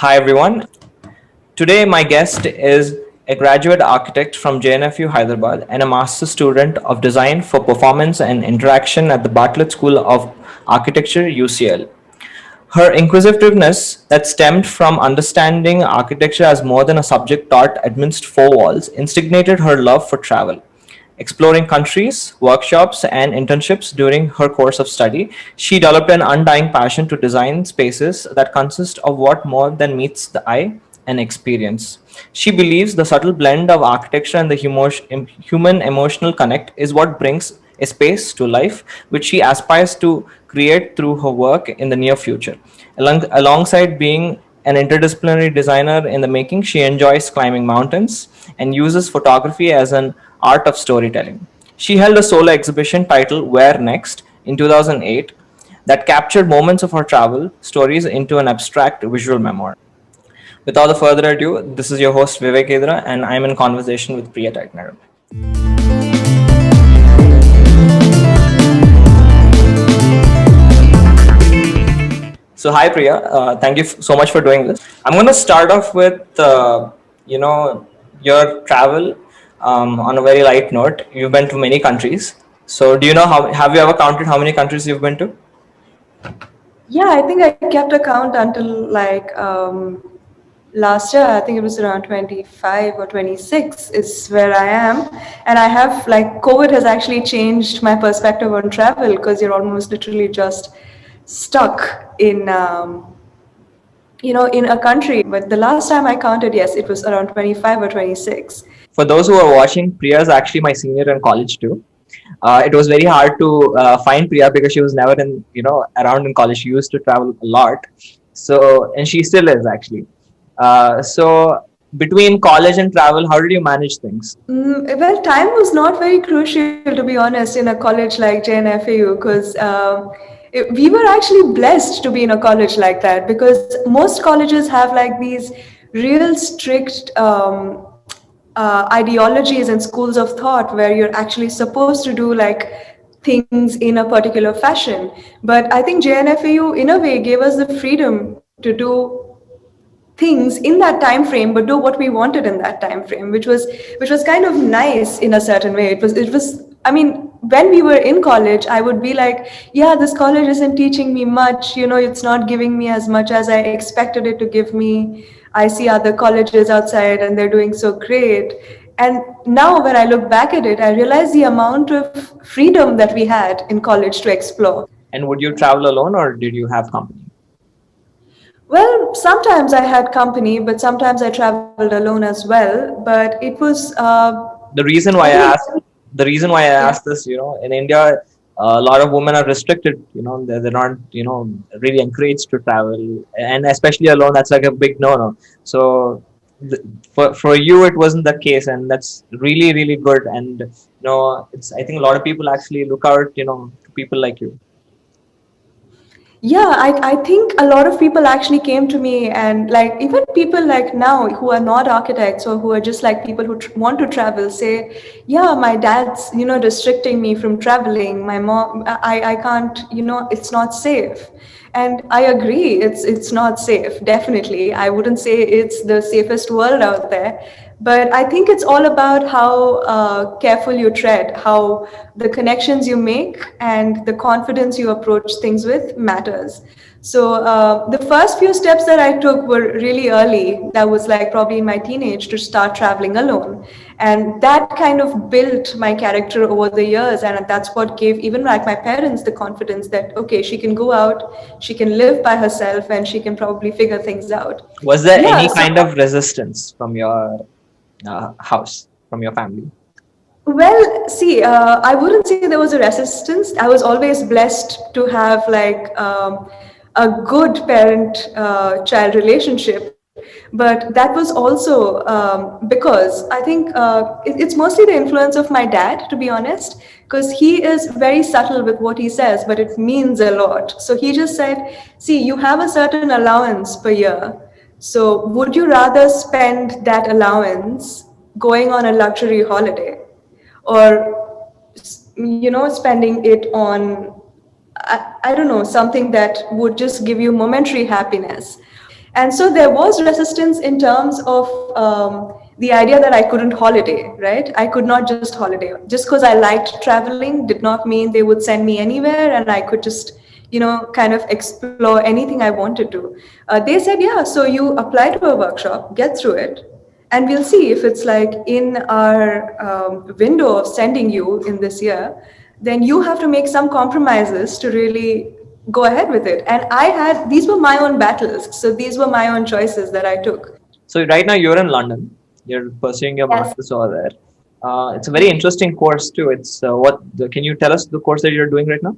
Hi everyone. Today my guest is a graduate architect from JNFU Hyderabad and a master student of design for performance and interaction at the Bartlett School of Architecture UCL. Her inquisitiveness that stemmed from understanding architecture as more than a subject taught amidst four walls instigated her love for travel. Exploring countries, workshops, and internships during her course of study, she developed an undying passion to design spaces that consist of what more than meets the eye and experience. She believes the subtle blend of architecture and the human emotional connect is what brings a space to life, which she aspires to create through her work in the near future. Alongside being an interdisciplinary designer in the making, she enjoys climbing mountains and uses photography as an art of storytelling. She held a solo exhibition titled Where Next in 2008 that captured moments of her travel stories into an abstract visual memoir. Without further ado, this is your host Vivek Eadara, and I'm in conversation with Priya Tadinada. So hi Priya, thank you so much for doing this. I'm going to start off with you know your travel on a very light note. You've been to many countries. So do you know how have you ever counted how many countries you've been to? Yeah, I think I kept a count until last year. I think it was around 25 or 26 is where I am. And I have COVID has actually changed my perspective on travel because you're almost literally just stuck in a country. But the last time I counted, yes, it was around 25 or 26. For those who are watching, Priya is actually my senior in college too. It was very hard to find Priya because she was never in around in college. She used to travel a lot, so and she still is actually. So between college and travel, how did you manage things? Well, time was not very crucial, to be honest, in a college like JNFAU, because we were actually blessed to be in a college like that, because most colleges have like these real strict ideologies and schools of thought where you're actually supposed to do like things in a particular fashion. But I think JNFAU, in a way, gave us the freedom to do things in that time frame, but do what we wanted in that time frame, which was kind of nice in a certain way. It was I mean, when we were in college, I would be like, yeah, this college isn't teaching me much, it's not giving me as much as I expected it to give me. I see other colleges outside and they're doing so great. And now when I look back at it, I realize the amount of freedom that we had in college to explore. And would you travel alone or did you have company? Well, sometimes I had company, but sometimes I traveled alone as well. But it was, The reason I why think I it, asked the reason why I yeah. asked this, in India, a lot of women are restricted. They're not, really encouraged to travel, and especially alone. That's like a big no-no. So, for you, it wasn't the case, and that's really really good. And it's I think a lot of people actually look out, to people like you. Yeah, I think a lot of people actually came to me, and like even people like now who are not architects or who are just like people who want to travel say, yeah, my dad's, restricting me from traveling. My mom, I can't, it's not safe. And I agree, it's not safe. Definitely, I wouldn't say it's the safest world out there, but I think it's all about how careful you tread, how the connections you make and the confidence you approach things with matters. So the first few steps that I took were really early. That was like probably in my teenage to start traveling alone. And that kind of built my character over the years. And that's what gave even like my parents the confidence that, okay, she can go out, she can live by herself, and she can probably figure things out. Was there Yeah. any So, kind of resistance from your house, from your family? well, see, I wouldn't say there was a resistance. I was always blessed to have like a good parent-child relationship, but that was also because I think it's mostly the influence of my dad, to be honest, because he is very subtle with what he says, but it means a lot. So he just said, "See, you have a certain allowance per year. So would you rather spend that allowance going on a luxury holiday?" or spending it on I don't know, something that would just give you momentary happiness. And so there was resistance in terms of the idea that I couldn't holiday, right? I could not just holiday. Just because I liked traveling did not mean they would send me anywhere and I could just, kind of explore anything I wanted to. They said, yeah, so you apply to a workshop, get through it, and we'll see if it's like in our window of sending you in this year, then you have to make some compromises to really go ahead with it. And these were my own battles. So these were my own choices that I took. So right now you're in London. You're pursuing your Yes. master's over there. It's a very interesting course too. It's can you tell us the course that you're doing right now?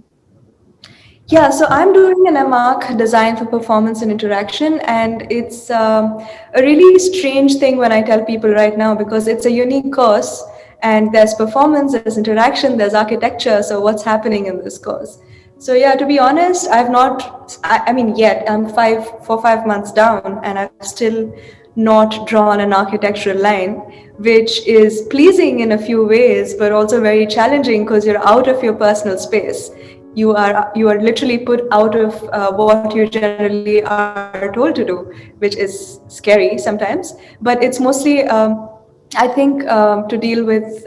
Yeah, so I'm doing an M.Arch design for performance and interaction, and it's a really strange thing when I tell people right now because it's a unique course, and there's performance, there's interaction, there's architecture. So what's happening in this course? So yeah, to be honest, I've not. I mean, yet I'm 5 months down, and I've still not drawn an architectural line, which is pleasing in a few ways, but also very challenging because you're out of your personal space. You are literally put out of what you generally are told to do, which is scary sometimes. But it's mostly, I think, to deal with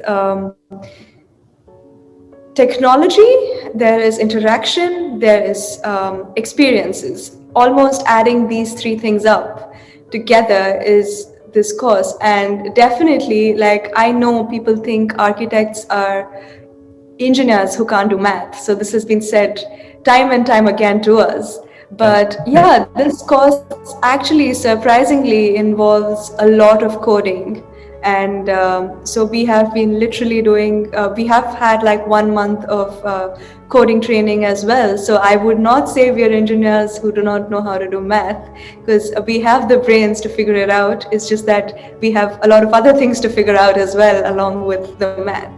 technology. There is interaction, there is experiences. Almost adding these three things up together is this course. And definitely, like, I know people think architects are engineers who can't do math. So this has been said time and time again to us. Right. But yeah, this course actually surprisingly involves a lot of coding. And so we have been literally we have had like 1 month of coding training as well. So I would not say we are engineers who do not know how to do math, because we have the brains to figure it out. It's just that we have a lot of other things to figure out as well, along with the math.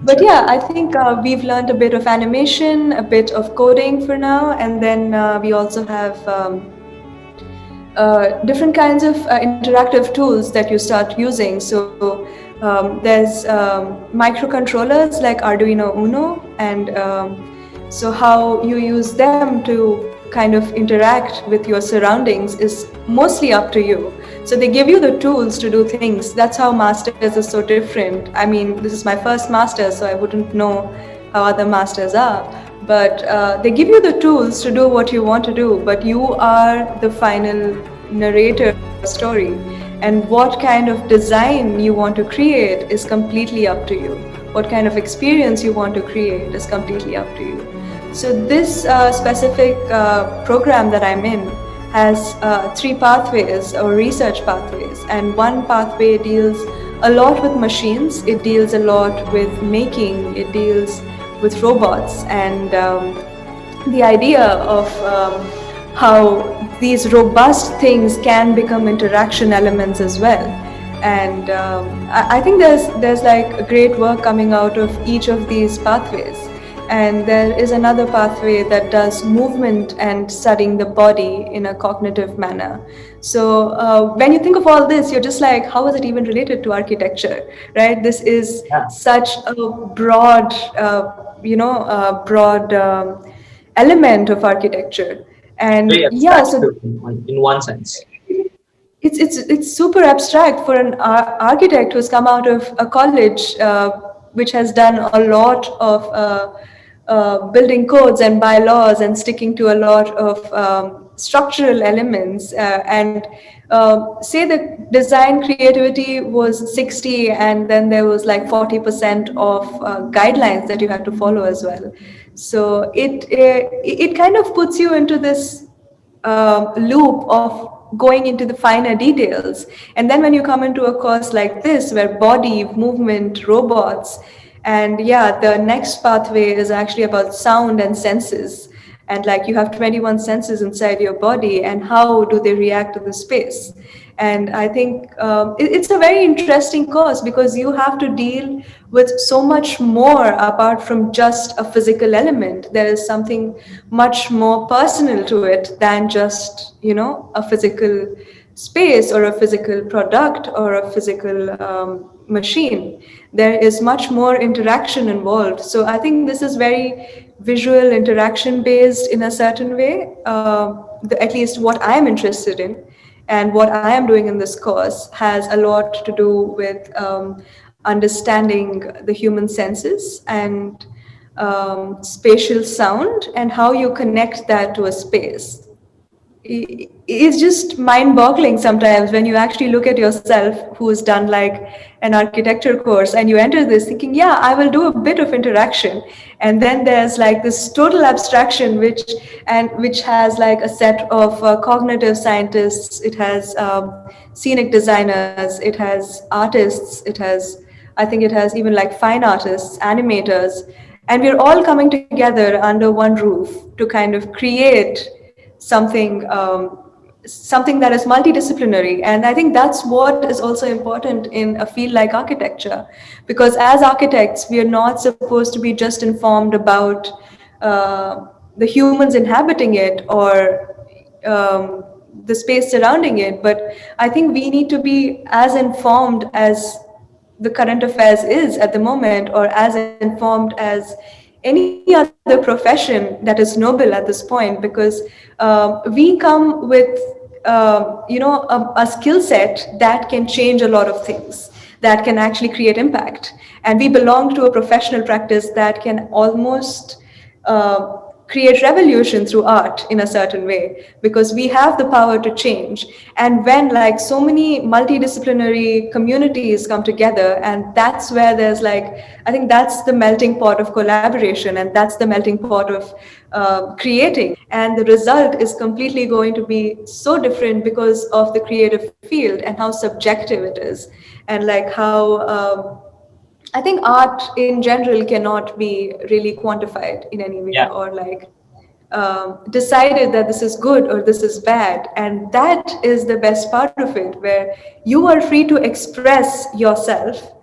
But yeah, I think we've learned a bit of animation, a bit of coding for now, and then we also have different kinds of interactive tools that you start using. So there's microcontrollers like Arduino Uno, and so how you use them to kind of interact with your surroundings is mostly up to you. So they give you the tools to do things. That's how masters is so different. I mean, this is my first master, so I wouldn't know how other masters are. But they give you the tools to do what you want to do, but you are the final narrator of the story. And what kind of design you want to create is completely up to you. What kind of experience you want to create is completely up to you. So this specific program that I'm in has 3 pathways or research pathways, and one pathway deals a lot with machines, it deals a lot with making, it deals with robots, and the idea of how these robust things can become interaction elements as well. And I think there's like great work coming out of each of these pathways. And there is another pathway that does movement and studying the body in a cognitive manner. So when you think of all this, you're just like, how is it even related to architecture, right? This is such a broad, element of architecture. And Very yeah, abstract so in one sense. it's super abstract for an architect who's come out of a college which has done a lot of building codes and bylaws and sticking to a lot of structural elements, and say the design creativity was 60, and then there was like 40% of guidelines that you had to follow as well. So it kind of puts you into this loop of going into the finer details. And then when you come into a course like this, where body, movement, robots, and yeah, the next pathway is actually about sound and senses. And like you have 21 senses inside your body, and how do they react to the space? And I think it's a very interesting course because you have to deal with so much more apart from just a physical element. There is something much more personal to it than just, a physical space or a physical product or a physical machine. There is much more interaction involved. So I think this is very visual interaction based in a certain way, at least what I'm interested in. And what I am doing in this course has a lot to do with understanding the human senses and spatial sound and how you connect that to a space. It's just mind-boggling sometimes when you actually look at yourself who's done like an architecture course and you enter this thinking, yeah, I will do a bit of interaction, and then there's like this total abstraction which has like a set of cognitive scientists. It has scenic designers, it has artists, I think it has even like fine artists, animators, and we're all coming together under one roof to kind of create something that is multidisciplinary. And I think that's what is also important in a field like architecture, because as architects we are not supposed to be just informed about the humans inhabiting it or the space surrounding it, but I think we need to be as informed as the current affairs is at the moment, or as informed as any other profession that is noble at this point, because we come with a skill set that can change a lot of things, that can actually create impact, and we belong to a professional practice that can almost create revolution through art in a certain way, because we have the power to change. And when like so many multidisciplinary communities come together, and that's where there's like, I think that's the melting pot of collaboration, and that's the melting pot of creating, and the result is completely going to be so different because of the creative field and how subjective it is, and like how I think art in general cannot be really quantified in any way, Yeah. or like decided that this is good or this is bad. And that is the best part of it, where you are free to express yourself,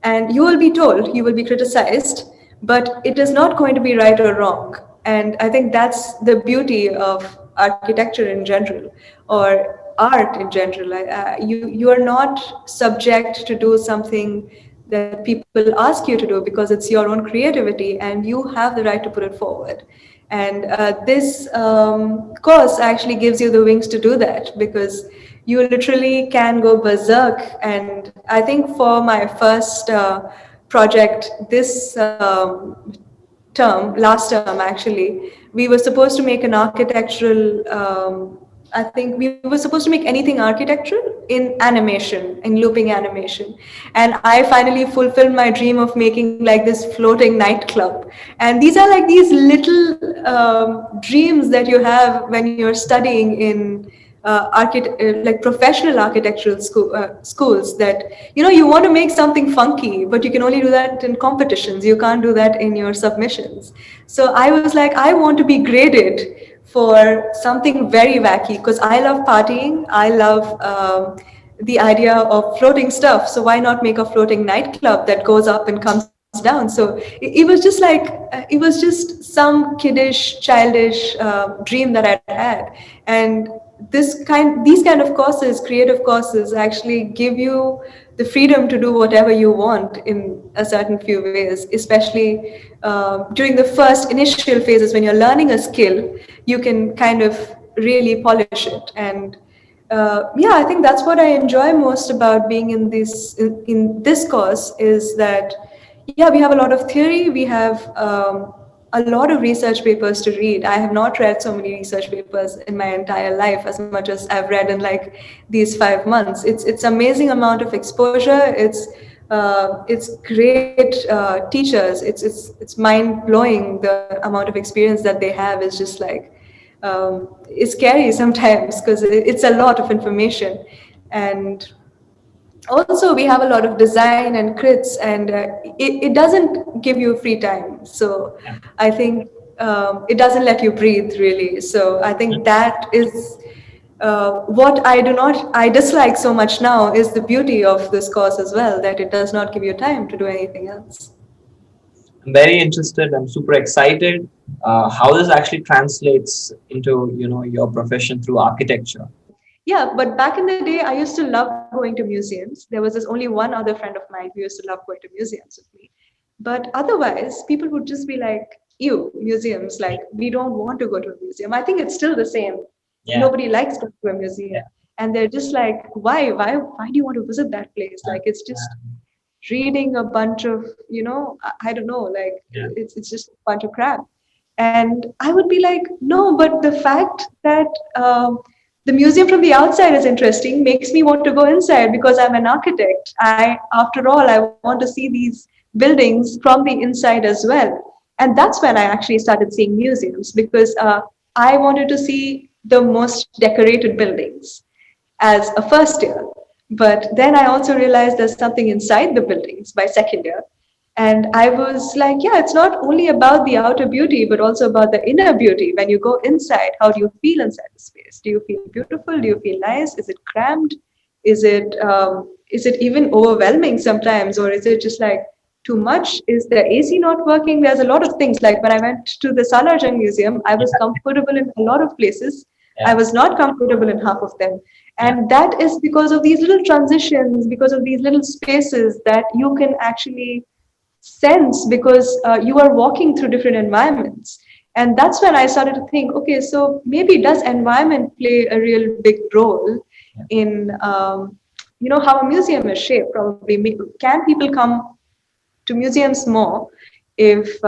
and you will be told, you will be criticized, but it is not going to be right or wrong. And I think that's the beauty of architecture in general, or art in general. You are not subject to do something that people ask you to do, because it's your own creativity and you have the right to put it forward. And this course actually gives you the wings to do that, because you literally can go berserk. And I think for my first project this last term actually, we were supposed to make an architectural, I think we were supposed to make anything architectural in animation, in looping animation. And I finally fulfilled my dream of making like this floating nightclub. And these are like these little dreams that you have when you're studying in like professional architectural schools, that you want to make something funky, but you can only do that in competitions, you can't do that in your submissions. So I was like, I want to be graded for something very wacky, because I love partying, I love the idea of floating stuff. So why not make a floating nightclub that goes up and comes down? So it was just like, it was just some kiddish, childish dream that I had. And these kind of courses, creative courses, actually give you the freedom to do whatever you want in a certain few ways, especially during the first initial phases when you're learning a skill. You can kind of really polish it. And yeah, I think that's what I enjoy most about being in this course, is that yeah, we have a lot of theory, we have a lot of research papers to read. I have not read so many research papers in my entire life as much as I've read in like these 5 months. It's amazing amount of exposure. It's great teachers. It's mind blowing the amount of experience that they have. Is just like it's scary sometimes, because it's a lot of information. And also we have a lot of design and crits, and it doesn't give you free time. So I think it doesn't let you breathe really. So I think that is what I dislike so much now is the beauty of this course as well, that it does not give you time to do anything else. I'm very interested. I'm super excited. How this actually translates into your profession through architecture. Yeah, but back in the day, I used to love going to museums. There was this only one other friend of mine who used to love going to museums with me. But otherwise, people would just be like, ew, museums, like, we don't want to go to a museum. I think it's still the same. Yeah. Nobody likes going to a museum. Yeah. And they're just like, why do you want to visit that place? Like, it's just reading a bunch of, I don't know, like, it's just a bunch of crap. And I would be like, no, but the fact that the museum from the outside is interesting makes me want to go inside because I'm an architect. After all, I want to see these buildings from the inside as well. And that's when I actually started seeing museums because I wanted to see the most decorated buildings as a first year. But then I also realized there's something inside the buildings by second year. And I was like, yeah, it's not only about the outer beauty, but also about the inner beauty. When you go inside, how do you feel inside the space? Do you feel beautiful? Do you feel nice? Is it cramped? Is it even overwhelming sometimes? Or is it just like too much? Is the AC not working? There's a lot of things. Like when I went to the Salarjung Museum, I was comfortable in a lot of places. I was not comfortable in half of them. And that is because of these little transitions, because of these little spaces that you can actually sense because you are walking through different environments. And that's when I started to think, okay, so maybe does environment play a real big role in, how a museum is shaped? Probably, can people come to museums more if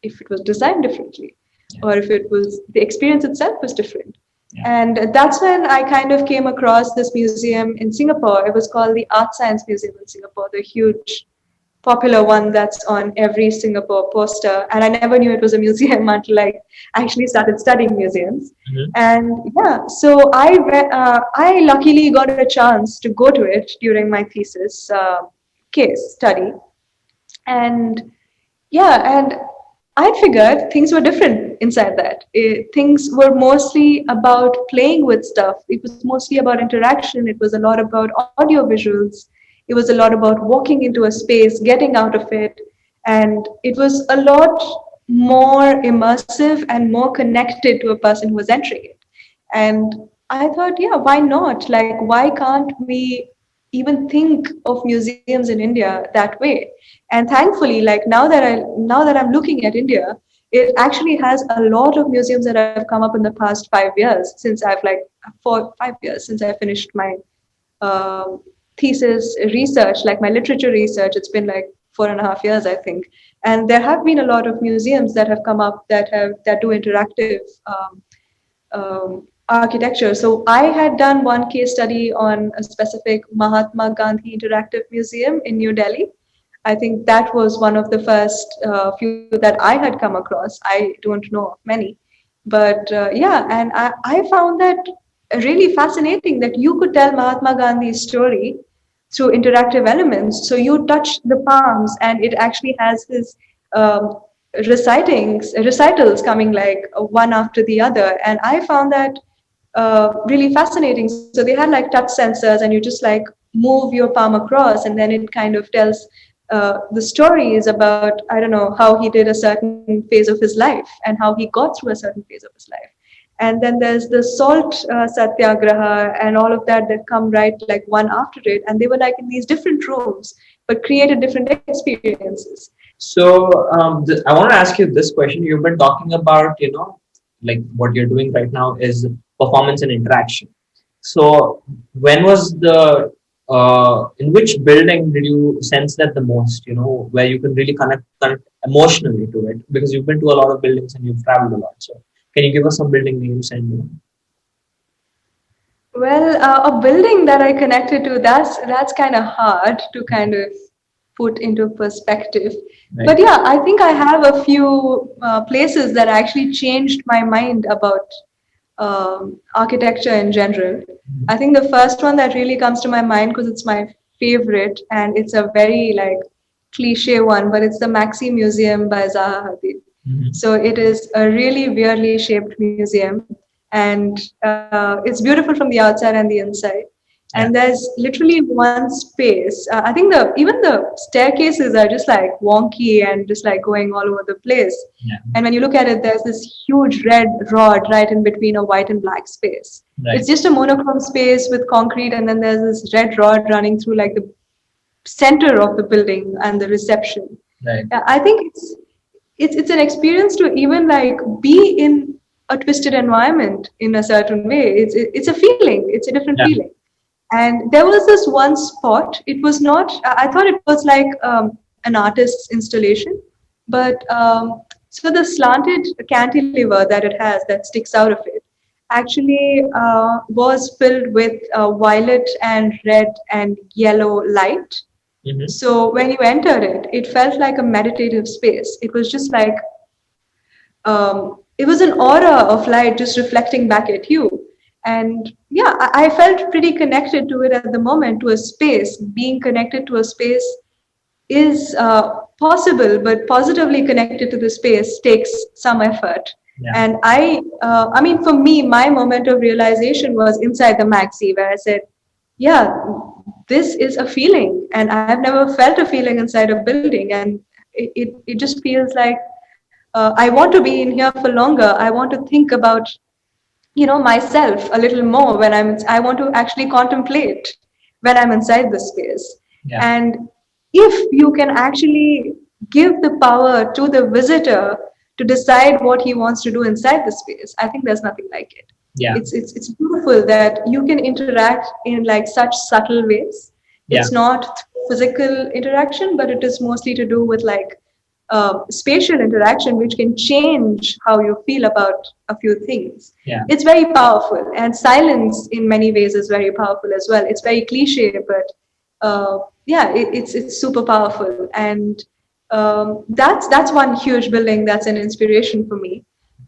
it was designed differently, or if it was the experience itself was different? And that's when I kind of came across this museum in Singapore. It was called the Art Science Museum in Singapore, the huge popular one that's on every Singapore poster. And I never knew it was a museum until I actually started studying museums. And yeah, so I luckily got a chance to go to it during my thesis case study. And yeah, and I figured things were different inside that. Things were mostly about playing with stuff. It was mostly about interaction. It was a lot about audio visuals. It was a lot about walking into a space, getting out of it. And it was a lot more immersive and more connected to a person who was entering it. And I thought, yeah, why not? Like, why can't we even think of museums in India that way? And thankfully, like now that I'm looking at India, it actually has a lot of museums that have come up in the past 5 years since I've like 4 5 years since I finished my thesis research, like my literature research. It's been like 4.5 years, I think. And there have been a lot of museums that have come up that do interactive architecture. So I had done one case study on a specific Mahatma Gandhi Interactive Museum in New Delhi. I think that was one of the first few that I had come across. I don't know of many. But yeah, and I found that really fascinating that you could tell Mahatma Gandhi's story through interactive elements. So you touch the palms and it actually has his recitals coming like one after the other. And I found that really fascinating. So they had like touch sensors and you just like move your palm across and then it kind of tells the stories about, I don't know, how he did a certain phase of his life and how he got through a certain phase of his life. And then there's the salt satyagraha and all of that come right like one after it. And they were like in these different rooms, but created different experiences. So I want to ask you this question. You've been talking about, like what you're doing right now is performance and interaction. So when was in which building did you sense that the most, where you can really connect emotionally to it? Because you've been to a lot of buildings and you've traveled a lot. So can you give us some building names and, Well, a building that I connected to, that's kind of hard to kind of put into perspective. Right. But yeah, I think I have a few places that actually changed my mind about architecture in general. I think the first one that really comes to my mind because it's my favorite and it's a very like cliche one, but it's the Maxi Museum by Zaha Hadid. So it is a really weirdly shaped museum. and it's beautiful from the outside and the inside. Yeah. And there's literally one space. I think even the staircases are just like wonky and just like going all over the place. Yeah. And when you look at it, there's this huge red rod right in between a white and black space. Right. It's just a monochrome space with concrete, and then there's this red rod running through like the center of the building and the reception. Right. I think it's an experience to even like be in a twisted environment in a certain way. It's a feeling. It's a different Yeah. feeling. And there was this one spot. It was not. I thought it was like an artist's installation, but so the slanted cantilever that it has that sticks out of it actually was filled with violet and red and yellow light. Mm-hmm. So when you entered it, it felt like a meditative space. It was just like it was an aura of light just reflecting back at you. And yeah, I felt pretty connected to it at the moment, to a space. Being connected to a space is possible, but positively connected to the space takes some effort. Yeah. And I mean, for me, my moment of realization was inside the maxi, where I said, yeah, this is a feeling, and I've never felt a feeling inside a building, and it just feels like I want to be in here for longer. I want to think about myself a little more when I want to actually contemplate when I'm inside the space. Yeah. And if you can actually give the power to the visitor to decide what he wants to do inside the space, I think there's nothing like it. Yeah. It's beautiful that you can interact in like such subtle ways. Yeah. It's not physical interaction, but it is mostly to do with like spatial interaction, which can change how you feel about a few things. Yeah. It's very powerful, and silence in many ways is very powerful as well. It's very cliche, but yeah, it's super powerful, and that's one huge building that's an inspiration for me.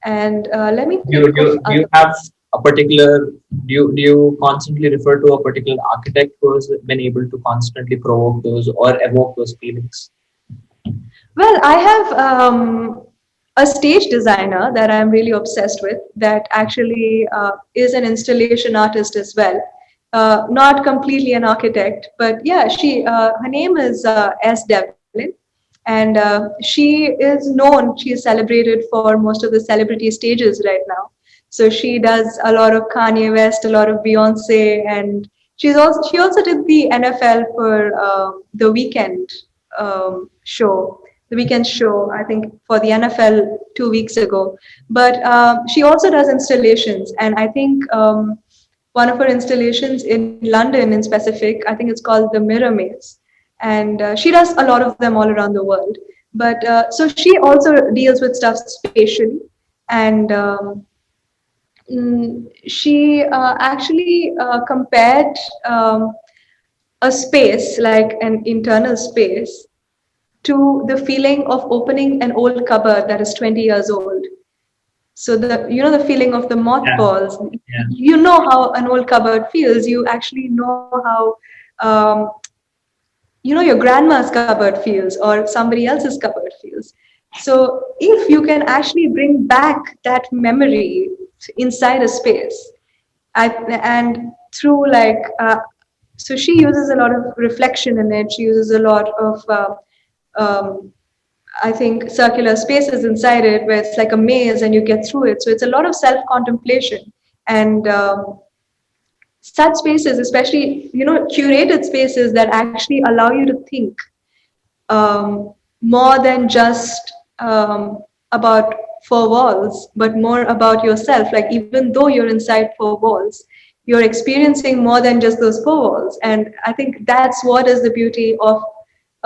And let me Do you have a particular, do you constantly refer to a particular architect who has been able to constantly provoke those or evoke those feelings? Well, I have a stage designer that I'm really obsessed with, that actually is an installation artist as well. Not completely an architect, but yeah, her name is S. Devlin. And she is known, she is celebrated for most of the celebrity stages right now. So she does a lot of Kanye West, a lot of Beyonce, and she also did the NFL for the weekend show. The weekend show, I think, for the NFL 2 weeks ago. But she also does installations, and I think one of her installations in London in specific, I think it's called the Mirror Maze. And she does a lot of them all around the world. But so she also deals with stuff spatially. And she actually compared a space, like an internal space, to the feeling of opening an old cupboard that is 20 years old. So the feeling of the mothballs. Yeah. You know how an old cupboard feels. You actually know how your grandma's cupboard feels or somebody else's cupboard feels. So if you can actually bring back that memory inside a space, and through like so she uses a lot of reflection in it. She uses a lot of I think circular spaces inside it, where it's like a maze and you get through it. So it's a lot of self-contemplation. And such spaces, especially curated spaces that actually allow you to think more than just about four walls, but more about yourself. Like even though you're inside four walls, you're experiencing more than just those four walls. And I think that's what is the beauty of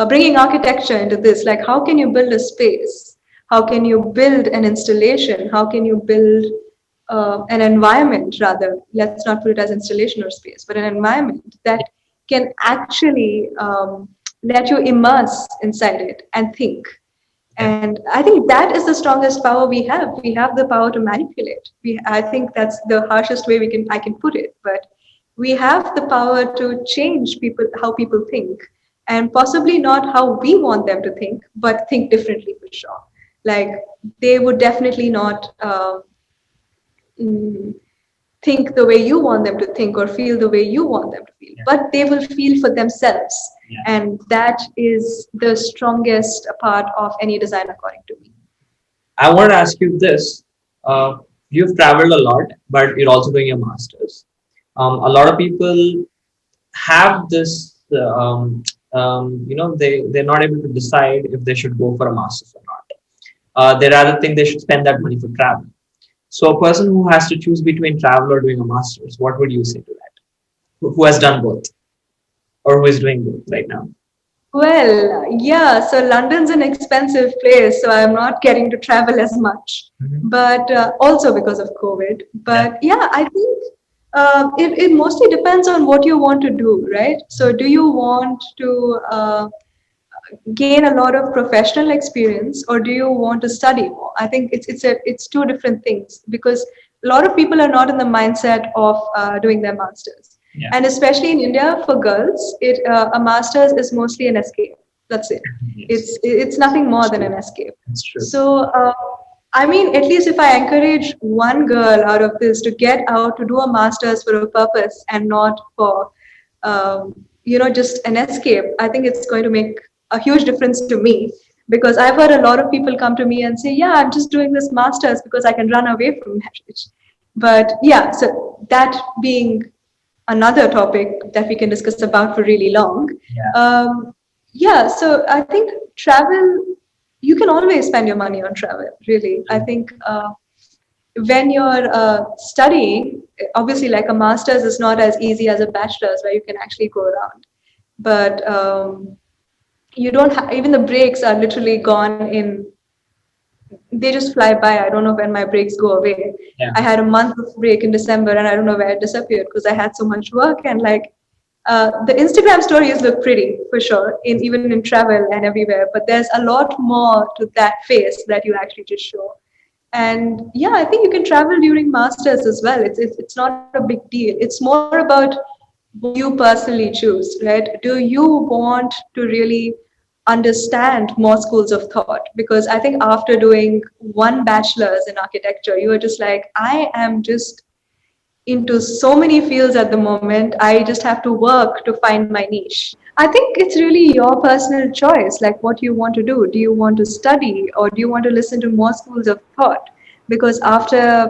bringing architecture into this. Like, how can you build a space? How can you build an installation? How can you build an environment, rather? Let's not put it as installation or space, but an environment that can actually let you immerse inside it and think. And I think that is the strongest power we have. We have the power to manipulate. I think that's the harshest way I can put it, but we have the power to change how people think. And possibly not how we want them to think, but think differently for sure. Like they would definitely not think the way you want them to think or feel the way you want them to feel, but they will feel for themselves. And that is the strongest part of any design, according to me. I want to ask you this. You've traveled a lot, but you're also doing your master's. A lot of people have this, they're not able to decide if they should go for a master's or not. They rather think they should spend that money for travel. So a person who has to choose between travel or doing a master's, what would you say to that? Who has done both or who is doing both right now? Well, yeah, so London's an expensive place, so I'm not getting to travel as much, but also because of COVID. But yeah, I think it mostly depends on what you want to do, right? So, do you want to gain a lot of professional experience, or do you want to study more? I think it's two different things, because a lot of people are not in the mindset of doing their masters. And especially in India, for girls, a master's is mostly an escape. That's it. It's nothing more than an escape. That's true. So I mean, at least if I encourage one girl out of this to get out to do a master's for a purpose and not for just an escape, I think it's going to make a huge difference to me, because I've heard a lot of people come to me and say, yeah, I'm just doing this master's because I can run away from marriage. But yeah, so that being another topic that we can discuss about for really long. So I think travel, you can always spend your money on travel, really. I think when you're studying, obviously, like a master's is not as easy as a bachelor's where you can actually go around. But you don't even the breaks are literally gone in, they just fly by. I don't know when my breaks go away. I had a month of break in December and I don't know where it disappeared because I had so much work. And like the Instagram stories look pretty for sure, even in travel and everywhere, but there's a lot more to that face that you actually just show. And yeah, I think you can travel during masters as well. It's not a big deal. It's more about what you personally choose, right? Do you want to really understand more schools of thought? Because I think after doing one bachelor's in architecture, you are just like, I am just into so many fields at the moment. I just have to work to find my niche. I think it's really your personal choice, like what you want to do. Do you want to study or do you want to listen to more schools of thought? Because after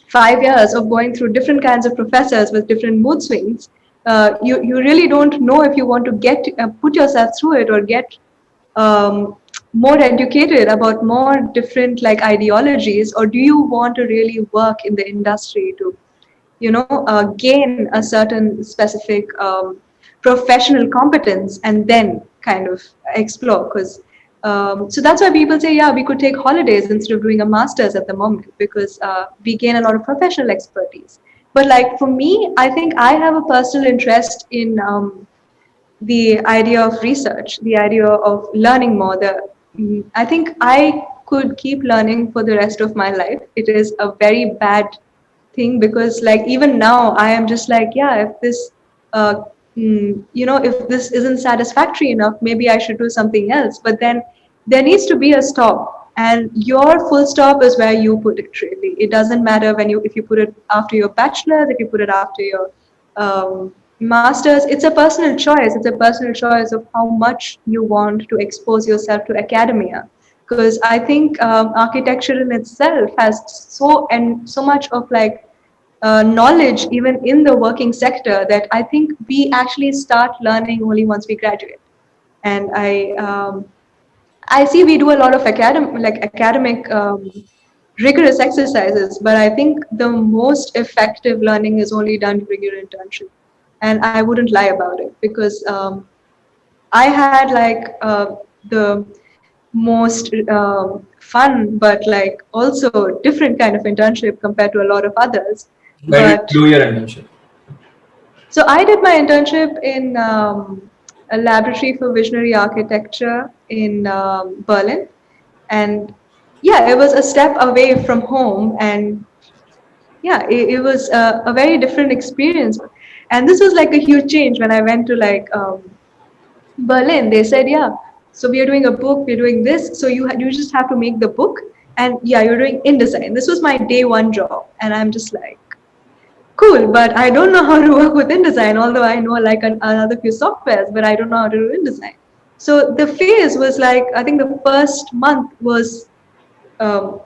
5 years of going through different kinds of professors with different mood swings, you really don't know if you want to put yourself through it or get more educated about more different like ideologies, or do you want to really work in the industry to gain a certain specific professional competence and then kind of explore. Because so that's why people say, yeah, we could take holidays instead of doing a master's at the moment, because we gain a lot of professional expertise. But like for me, I think I have a personal interest in the idea of research, the idea of learning more. I think I could keep learning for the rest of my life. It is a very bad thing, because like even now I am just like, yeah, if this uh, if this isn't satisfactory enough, maybe I should do something else. But then there needs to be a stop, and your full stop is where you put it. Really, it doesn't matter if you put it after your bachelor's, if you put it after your masters. It's a personal choice. It's a personal choice of how much you want to expose yourself to academia, because I think architecture in itself has so much of like knowledge even in the working sector, that I think we actually start learning only once we graduate. And I see we do a lot of academic rigorous exercises, but I think the most effective learning is only done during your internship. And I wouldn't lie about it, because I had like the most fun, but like also different kind of internship compared to a lot of others. Where did But you do your internship? so I did my internship in a laboratory for visionary architecture in Berlin, and yeah, it was a step away from home, and yeah, it was a very different experience. And this was like a huge change when I went to like Berlin. They said, yeah, so we are doing a book, we're doing this, so you just have to make the book, and yeah, you're doing InDesign. This was my day one job, and I'm just like, cool, but I don't know how to work with InDesign, although I know like another few softwares, but I don't know how to do InDesign. So the phase was like, I think the first month was, um,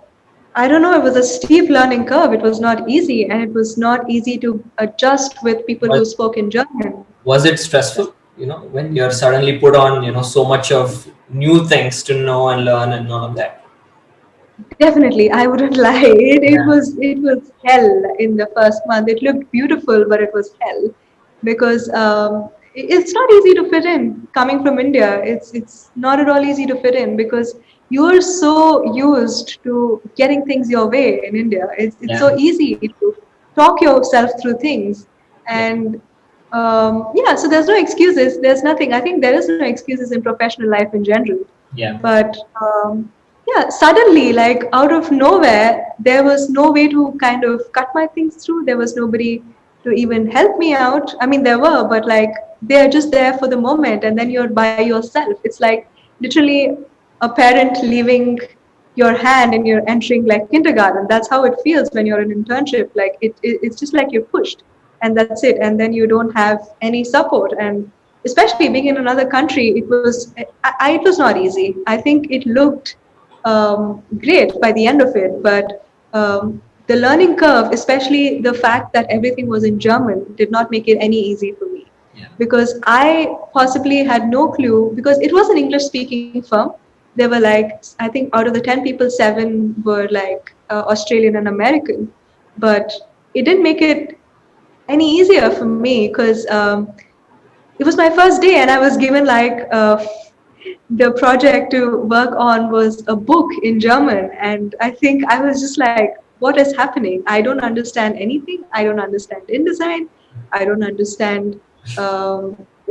I don't know, it was a steep learning curve. It was not easy, and it was not easy to adjust with people who Was, spoke in German. was it stressful? When you're suddenly put on, so much of new things to know and learn and all of that. Definitely, I wouldn't lie. It Yeah. was hell in the first month. It looked beautiful, but it was hell because it's not easy to fit in. Coming from India, it's not at all easy to fit in because you're so used to getting things your way in India. It's Yeah. so easy to talk yourself through things, Yeah. and yeah. So there's no excuses. There's nothing. I think there is no excuses in professional life in general, Yeah. but yeah, suddenly, like out of nowhere, there was no way to kind of cut my things through. There was nobody to even help me out. I mean, there were, but like they're just there for the moment, and then you're by yourself. It's like literally a parent leaving your hand and you're entering like kindergarten. That's how it feels when you're in internship. Like it's just like you're pushed, and that's it. And then you don't have any support. And especially being in another country, it was not easy. I think it looked great by the end of it, but the learning curve, especially the fact that everything was in German, did not make it any easy for me Yeah. because I possibly had no clue because it was an English speaking firm. There were like, I think out of the 10 people, 7 were like Australian and American, but it didn't make it any easier for me because it was my first day and I was given like the project to work on was a book in German. And I think I was just like, what is happening? I don't understand anything. I don't understand InDesign. I don't understand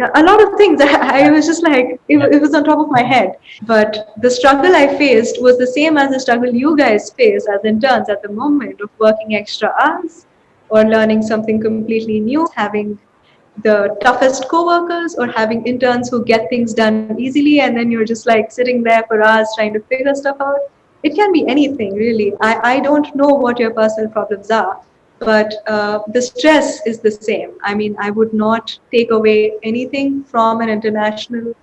yeah, a lot of things. I was just like, Yeah. it was on top of my head. But the struggle I faced was the same as the struggle you guys face as interns at the moment of working extra hours or learning something completely new, having the toughest coworkers or having interns who get things done easily and then you're just like sitting there for hours trying to figure stuff out. It can be anything really. I don't know what your personal problems are, but the stress is the same. I mean, I would not take away anything from an international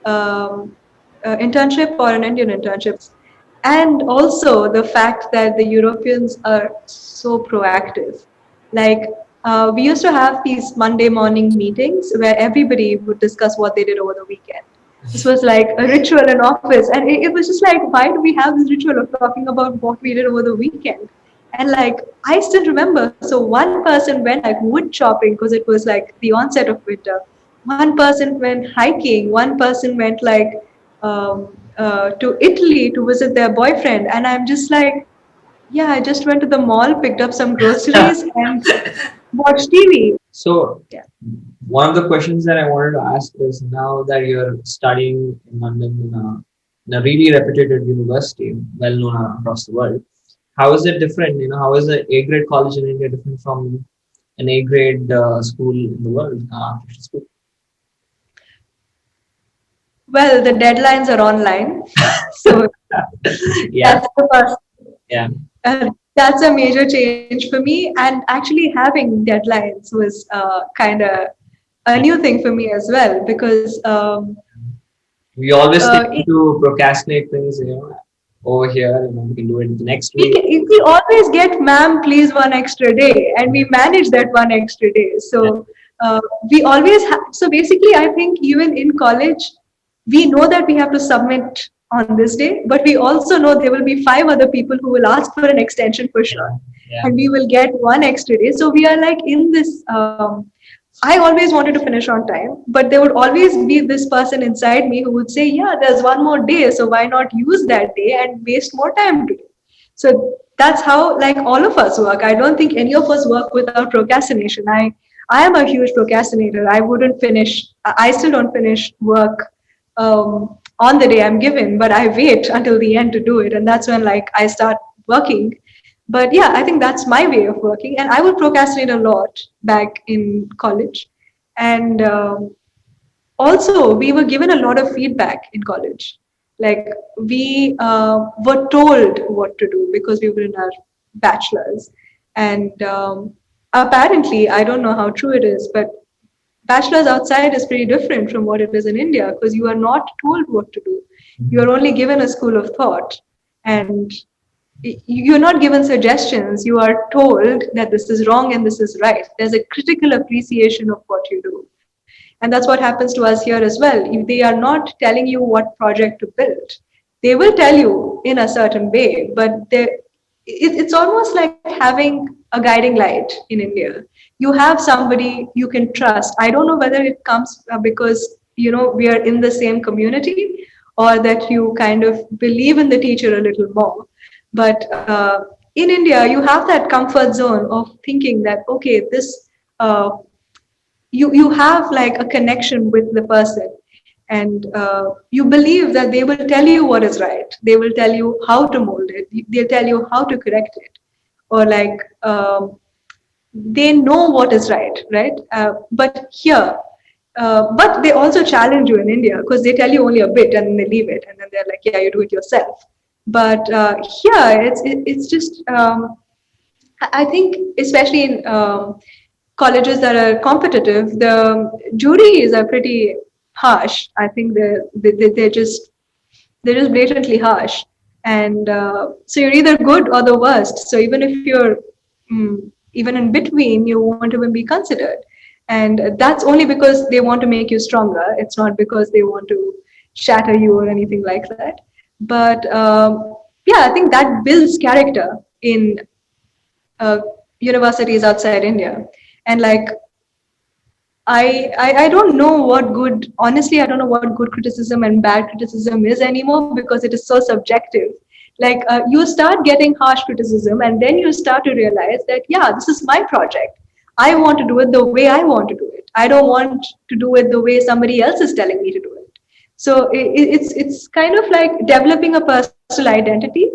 um, internship or an Indian internship. And also the fact that the Europeans are so proactive. Like we used to have these Monday morning meetings where everybody would discuss what they did over the weekend. This was like a ritual in office, and it was just like, why do we have this ritual of talking about what we did over the weekend? And like, I still remember. So one person went like wood chopping because it was like the onset of winter. One person went hiking. One person went like to Italy to visit their boyfriend. And I'm just like, yeah, I just went to the mall, picked up some groceries, and watched TV. So Yeah. one of the questions that I wanted to ask is, now that you're studying in London in a really reputed university, well known across the world, how is it different? How is the A grade college in India different from an A grade school in the world, architecture school? Well, the deadlines are online. So Yeah. that's the first. Yeah. That's a major change for me. And actually, having deadlines was kind of a Yeah. new thing for me as well because We always tend it, to procrastinate things, over here, we can do it the next week. we always get, ma'am, please one extra day, and we manage that one extra day. Yeah. So we always have. So basically, I think even in college, we know that we have to submit on this day, but we also know there will be 5 other people who will ask for an extension for sure, Yeah. Yeah. and we will get one extra day. So we are like in this. I always wanted to finish on time, but there would always be this person inside me who would say, "Yeah, there's one more day, so why not use that day and waste more time to do?" So that's how like all of us work. I don't think any of us work without procrastination. I am a huge procrastinator. I wouldn't finish. I still don't finish work on the day I'm given, but I wait until the end to do it, and that's when like I start working. But yeah, I think that's my way of working, and I would procrastinate a lot back in college, and also we were given a lot of feedback in college. Like we were told what to do because we were in our bachelors, and Apparently, I don't know how true it is, but bachelor's outside is pretty different from what it is in India because you are not told what to do. You are only given a school of thought, and you're not given suggestions. You are told that this is wrong and this is right. There's a critical appreciation of what you do. And that's what happens to us here as well. If they are not telling you what project to build, they will tell you in a certain way, but it's almost like having a guiding light in India. You have somebody you can trust. I don't know whether it comes because we are in the same community, or that you kind of believe in the teacher a little more. But in India, you have that comfort zone of thinking that okay, this you have like a connection with the person, and you believe that they will tell you what is right. They will tell you how to mold it. They'll tell you how to correct it, or like they know what is right, right? But here, but they also challenge you in India because they tell you only a bit and then they leave it and then they're like, yeah, you do it yourself. But here, it's just I think, especially in colleges that are competitive, the juries are pretty harsh. I think they're just blatantly harsh, and so you're either good or the worst. So even if you're even in between, you won't even be considered, and that's only because they want to make you stronger. It's not because they want to shatter you or anything like that. But yeah, I think that builds character in uh, universities outside India. And like I don't know what good, honestly, I don't know what good criticism and bad criticism is anymore because it is so subjective. Like you start getting harsh criticism and then you start to realize that, yeah, this is my project. I want to do it the way I want to do it. I don't want to do it the way somebody else is telling me to do it. So it's kind of like developing a personal identity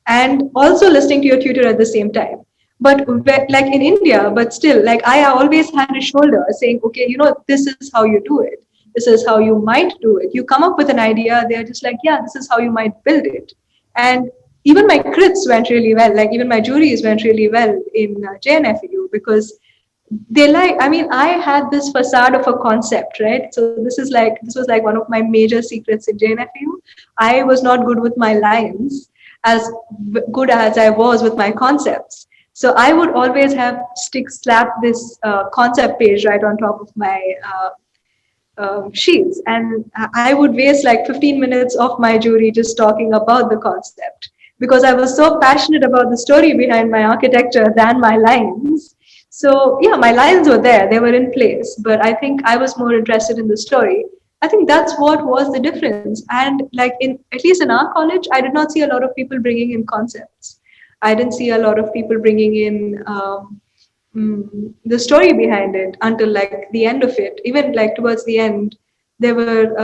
and also listening to your tutor at the same time. But like in India, but still, like I always had a shoulder saying, okay, this is how you do it. This is how you might do it. You come up with an idea, they're just like, yeah, this is how you might build it. And even my crits went really well. Like even my juries went really well in JNFAU because they like, I mean, I had this facade of a concept, right? So this was like one of my major secrets in JNFU. I was not good with my lines as good as I was with my concepts. So I would always have slap this concept page right on top of my sheets, and I would waste like 15 minutes of my jury just talking about the concept because I was so passionate about the story behind my architecture than my lines. So yeah, my lines were there, they were in place, but I think I was more interested in the story. I think that's what was the difference. And like in, at least in our college, I did not see a lot of people bringing in concepts. I didn't see a lot of people bringing in the story behind it until like the end of it. Even like towards the end, there were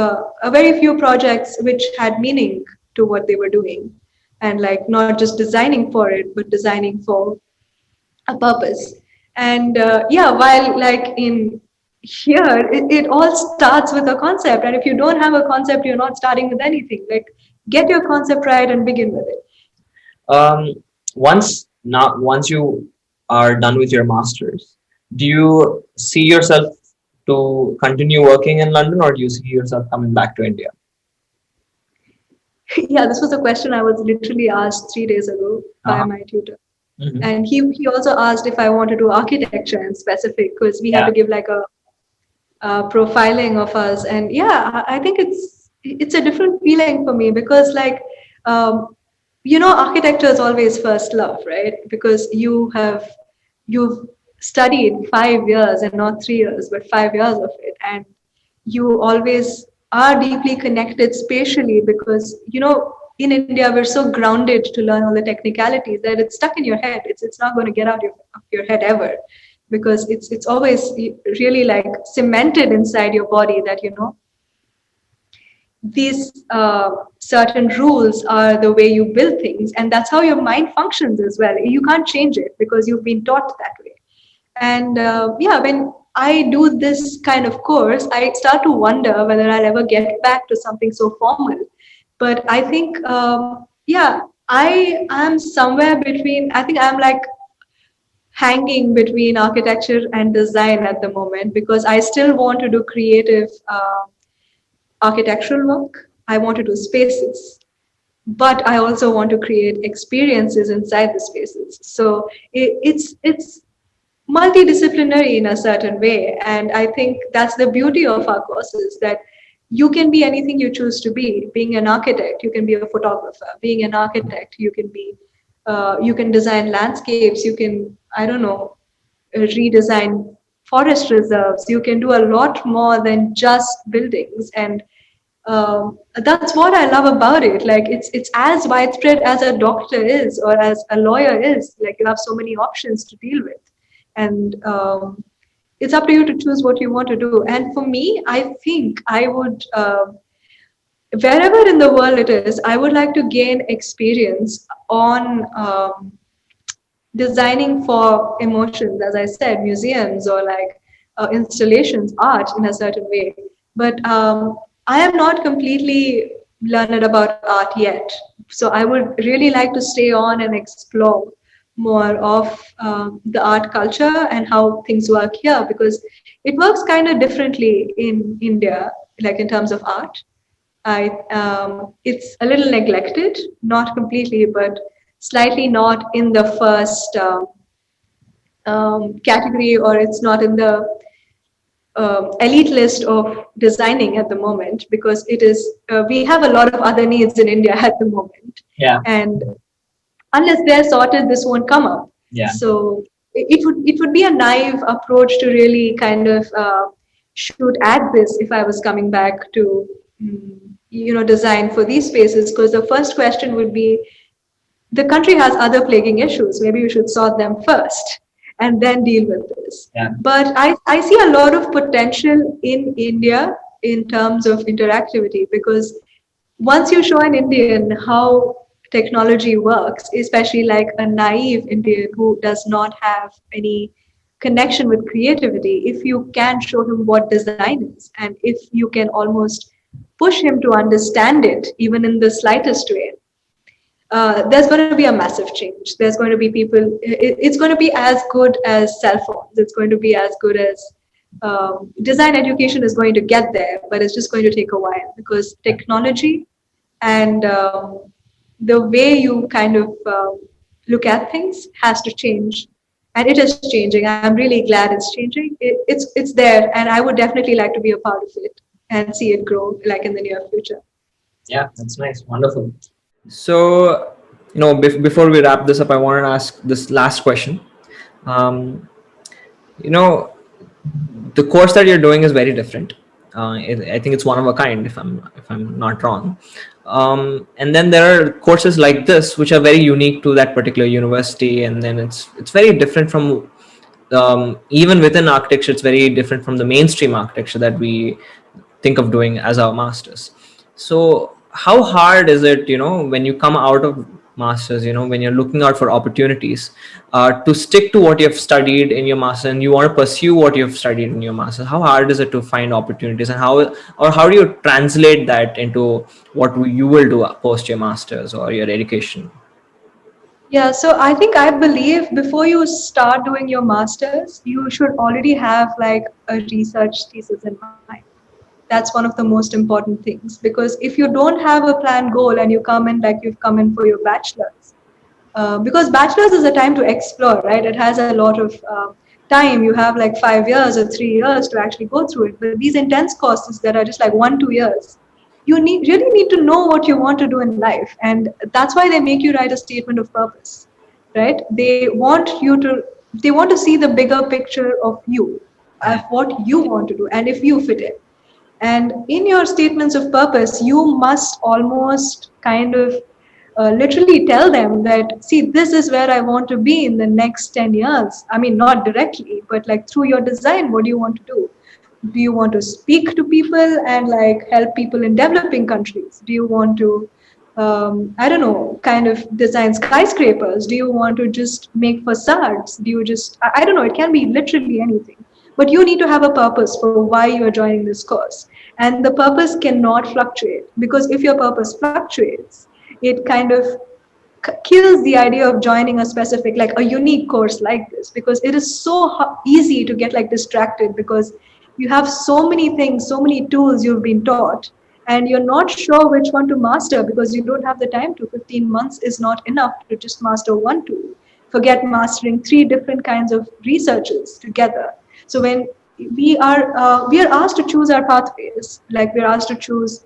a very few projects which had meaning to what they were doing, and like not just designing for it, but designing for a purpose. And yeah, while like in here, it all starts with a concept, and if you don't have a concept, you're not starting with anything. Like get your concept right and begin with it. Um, once you are done with your masters, do you see yourself to continue working in London, or do you see yourself coming back to India? Yeah, this was a question I was literally asked 3 days ago by Uh-huh. my tutor. Mhm. And he also asked if I want to do architecture in specific because we had Yeah. to give like a profiling of us. And yeah, I think it's a different feeling for me because like um, architecture is always first love, right? Because you've studied 5 years and not 3 years, but 5 years of it, and you always are deeply connected spatially because in India we're so grounded to learn all the technicalities that it's stuck in your head. It's not going to get out of your head ever because it's always really like cemented inside your body that these certain rules are the way you build things, and that's how your mind functions as well. You can't change it because you've been taught that way. And yeah, when I do this kind of course, I start to wonder whether I'll ever get back to something so formal. But I think yeah, I am somewhere between. I think I'm like hanging between architecture and design at the moment because I still want to do creative architectural work. I want to do spaces, but I also want to create experiences inside the spaces. So it's multidisciplinary in a certain way, and I think that's the beauty of our courses, that you can be anything you choose to be. Being an architect, you can be a photographer. Being an architect, you can be you can design landscapes. You can, I don't know, redesign forest reserves. You can do a lot more than just buildings, and that's what I love about it. Like it's as widespread as a doctor is or as a lawyer is. Like you have so many options to deal with, and it's up to you to choose what you want to do. And for me, I think I would. Wherever in the world it is, I would like to gain experience on designing for emotions, as I said, museums or like installations, art in a certain way. But I am not completely learned about art yet. So I would really like to stay on and explore more of the art culture and how things work here, because it works kind of differently in India, like in terms of art. It's a little neglected, not completely, but slightly not in the first category, or it's not in the elite list of designing at the moment, because it is we have a lot of other needs in India at the moment, Yeah. and unless they're sorted, this won't come up. Yeah. So it would be a naive approach to really kind of shoot at this if I was coming back to design for these spaces, because the first question would be, the country has other plaguing issues. Maybe we should sort them first and then deal with this. Yeah. But I see a lot of potential in India in terms of interactivity, because once you show an Indian how technology works, especially like a naive Indian who does not have any connection with creativity, if you can show him what design is, and if you can almost push him to understand it, even in the slightest way, there's going to be a massive change. There's going to be people, it's going to be as good as cell phones. It's going to be as good as design education is going to get there, but it's just going to take a while, because technology and the way you kind of look at things has to change. And it is changing. I'm really glad it's changing. It's there, and I would definitely like to be a part of it and see it grow like in the near future. Yeah, that's nice. Wonderful. So, before we wrap this up, I want to ask this last question. Um, you know, the course that you're doing is very different. I think it's one of a kind, if I'm not wrong. And then there are courses like this which are very unique to that particular university, and then it's very different from even within architecture. It's very different from the mainstream architecture that we think of doing as our masters. So how hard is it, when you come out of masters, when you're looking out for opportunities, to stick to what you've studied in your master and you want to pursue what you've studied in your master? How hard is it to find opportunities, and how do you translate that into what you will do post your masters or your education? Yeah, so I believe before you start doing your masters, you should already have like a research thesis in mind. That's one of the most important things, because if you don't have a planned goal and you come in like you've come in for your bachelor's, because bachelor's is a time to explore, right? It has a lot of time. You have like 5 years or 3 years to actually go through it. But these intense courses that are just like 1-2 years, you really need to know what you want to do in life, and that's why they make you write a statement of purpose, right? They want to see the bigger picture of you, of what you want to do, and if you fit in. And in your statements of purpose, you must almost kind of literally tell them that, see, this is where I want to be in the next 10 years. I mean, not directly, but like through your design, what do you want to do? Do you want to speak to people and like help people in developing countries? Do you want to, I don't know, kind of design skyscrapers? Do you want to just make facades? Do you just, I don't know, it can be literally anything. But you need to have a purpose for why you are joining this course. And the purpose cannot fluctuate, because if your purpose fluctuates, it kind of kills the idea of joining a specific, like a unique course like this, because it is so easy to get like distracted, because you have so many things, so many tools you've been taught, and you're not sure which one to master because you don't have the time to. 15 months is not enough to just master one tool. Forget mastering three different kinds of researches together. So when we are asked to choose our pathways, like we're asked to choose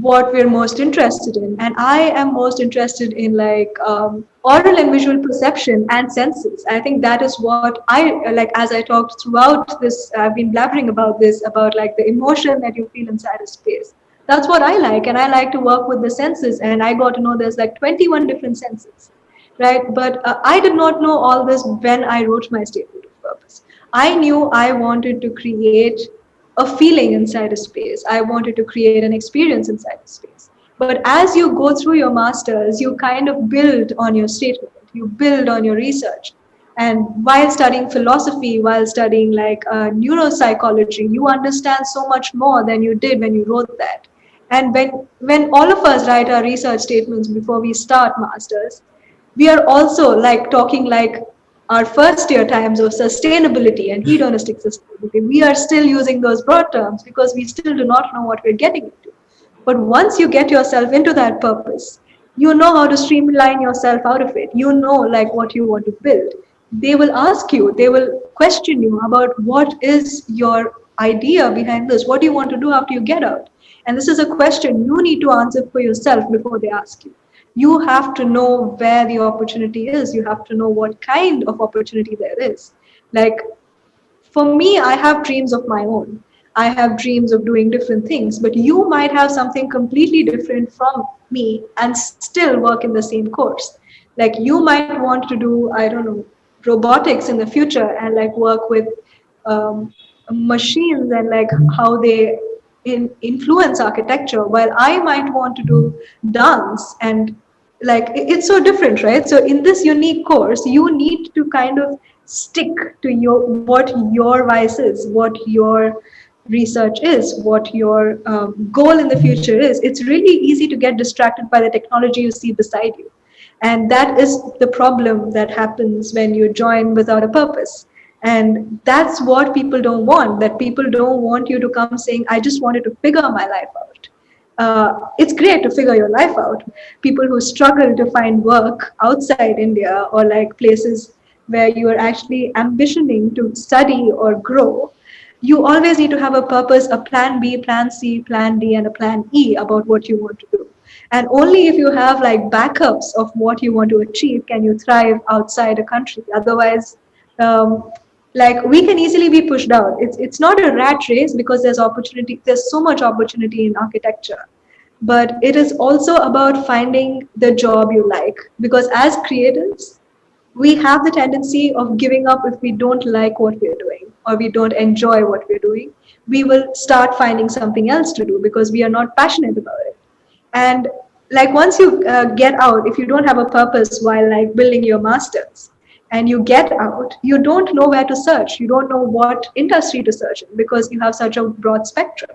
what we're most interested in, and I am most interested in like oral and visual perception and senses. I think that is what I like. As I talked throughout this, I've been blabbering about this, about like the emotion that you feel inside a space. That's what I like, and I like to work with the senses, and I got to know there's like 21 different senses, right? But I did not know all this when I wrote my statement of purpose. I knew I wanted to create a feeling inside a space. I wanted to create an experience inside a space. But as you go through your masters, you kind of build on your statement, you build on your research. And while studying philosophy, while studying like neuropsychology, you understand so much more than you did when you wrote that. And when all of us write our research statements before we start masters, we are also like talking like our first year times of sustainability and hedonistic sustainability. We are still using those broad terms because we still do not know what we're getting into. But once you get yourself into that purpose, you know how to streamline yourself out of it. You know like what you want to build. They will ask you, they will question you about what is your idea behind this? What do you want to do after you get out? And this is a question you need to answer for yourself before they ask you. You have to know where the opportunity is. You have to know what kind of opportunity there is. Like for me, I have dreams of my own. I have dreams of doing different things, but you might have something completely different from me and still work in the same course. Like you might want to do, I don't know, robotics in the future and like work with um, machines and like how they influence architecture, while I might want to do dance. And like it's so different, right? So in this unique course you need to kind of stick to your what your vice is, what your research is, what your goal in the future is. It's really easy to get distracted by the technology you see beside you, and that is the problem that happens when you join without a purpose. And that's what people don't want. That people don't want you to come saying, I just wanted to figure my life out. It's great to figure your life out. People who struggle to find work outside India or like places where you are actually ambitioning to study or grow, you always need to have a purpose, a plan B, plan C, plan D, and a plan E about what you want to do. And only if you have like backups of what you want to achieve can you thrive outside a country. Otherwise, like we can easily be pushed out. It's not a rat race because there's opportunity. There's so much opportunity in architecture, but it is also about finding the job you like. Because as creatives, we have the tendency of giving up if we don't like what we're doing or we don't enjoy what we're doing. We will start finding something else to do because we are not passionate about it. And like once you get out, if you don't have a purpose while like building your masters and you get out, you don't know where to search. You don't know what industry to search in because you have such a broad spectrum,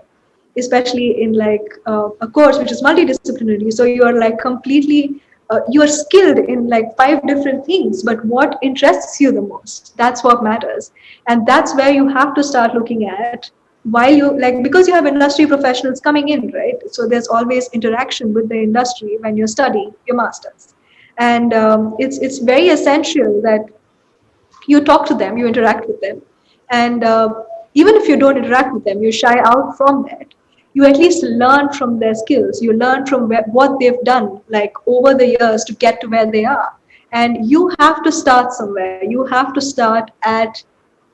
especially in like a course which is multidisciplinary. So you are like completely you are skilled in like five different things, but what interests you the most, that's what matters. And that's where you have to start looking at while you like, because you have industry professionals coming in, right? So there's always interaction with the industry when you're studying your masters. And it's very essential that you talk to them, you interact with them. And even if you don't interact with them, you shy out from that, you at least learn from their skills. You learn from what they've done like over the years to get to where they are. And you have to start somewhere. You have to start at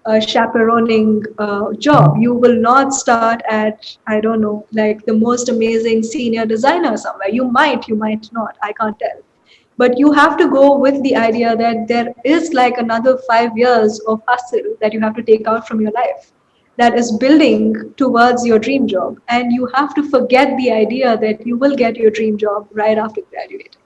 a chaperoning job. You will not start at, I don't know, like the most amazing senior designer somewhere. You might not. I can't tell. But you have to go with the idea that there is like another 5 years of hustle that you have to take out from your life that is building towards your dream job. And you have to forget the idea that you will get your dream job right after graduating.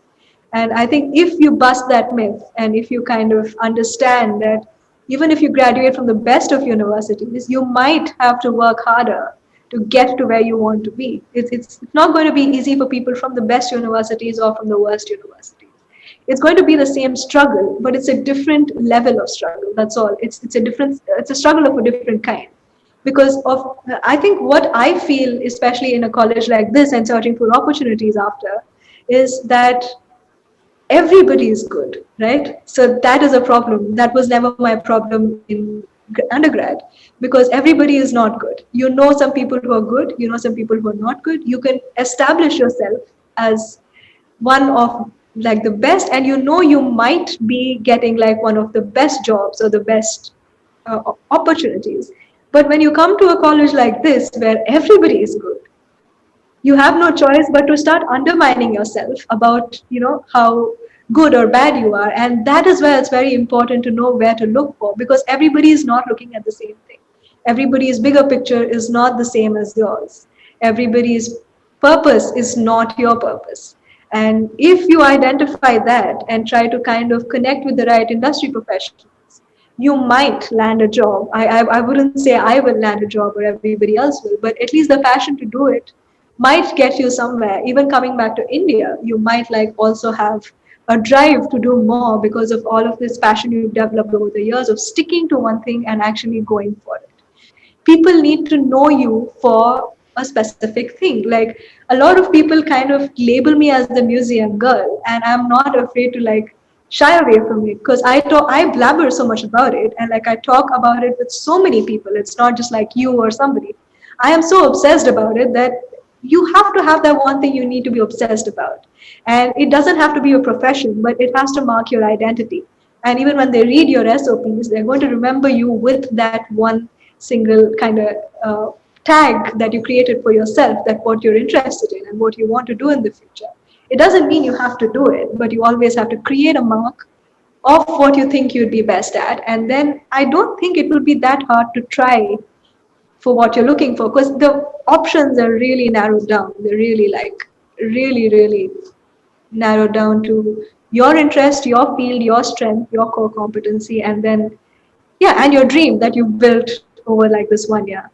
And I think if you bust that myth and if you kind of understand that even if you graduate from the best of universities, you might have to work harder to get to where you want to be. It's not going to be easy for people from the best universities or from the worst universities. It's going to be the same struggle, but it's a different level of struggle. That's all. It's a struggle of a different kind. Because of, I think what I feel, especially in a college like this and searching for opportunities after, is that everybody is good, right? So that is a problem. That was never my problem in undergrad, because everybody is not good. You know some people who are good, you know some people who are not good. You can establish yourself as one of like the best, and you know you might be getting like one of the best jobs or the best opportunities. But when you come to a college like this where everybody is good, you have no choice but to start undermining yourself about how good or bad you are. And that is where it's very important to know where to look for, because everybody is not looking at the same thing. Everybody's bigger picture is not the same as yours. Everybody's purpose is not your purpose. And if you identify that and try to kind of connect with the right industry professionals, you might land a job. I wouldn't say I will land a job or everybody else will, but at least the passion to do it might get you somewhere. Even coming back to India, you might like also have a drive to do more because of all of this passion you've developed over the years of sticking to one thing and actually going for it. People need to know you for a specific thing. Like, a lot of people kind of label me as the museum girl, and I'm not afraid to like shy away from it, because I blabber so much about it, and like I talk about it with so many people. It's not just like you or somebody. I am so obsessed about it that you have to have that one thing you need to be obsessed about. And it doesn't have to be a profession, but it has to mark your identity. And even when they read your SOPs, they're going to remember you with that one single kind of tag that you created for yourself, that what you're interested in and what you want to do in the future. It doesn't mean you have to do it, but you always have to create a mark of what you think you'd be best at. And then I don't think it will be that hard to try for what you're looking for, because the options are really narrowed down. They're really like really narrowed down to your interest, your field, your strength, your core competency, and then yeah, and your dream that you built over like this 1 year.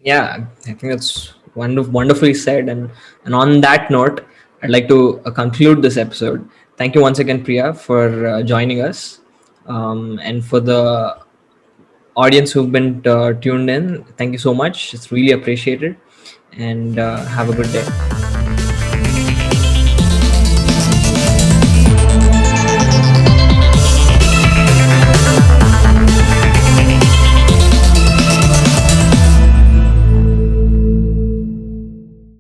Yeah, I think that's wonderfully said. And on that note, I'd like to conclude this episode. Thank you once again, Priya, for joining us, and for the audience who've been tuned in. Thank you so much. It's really appreciated, and have a good day.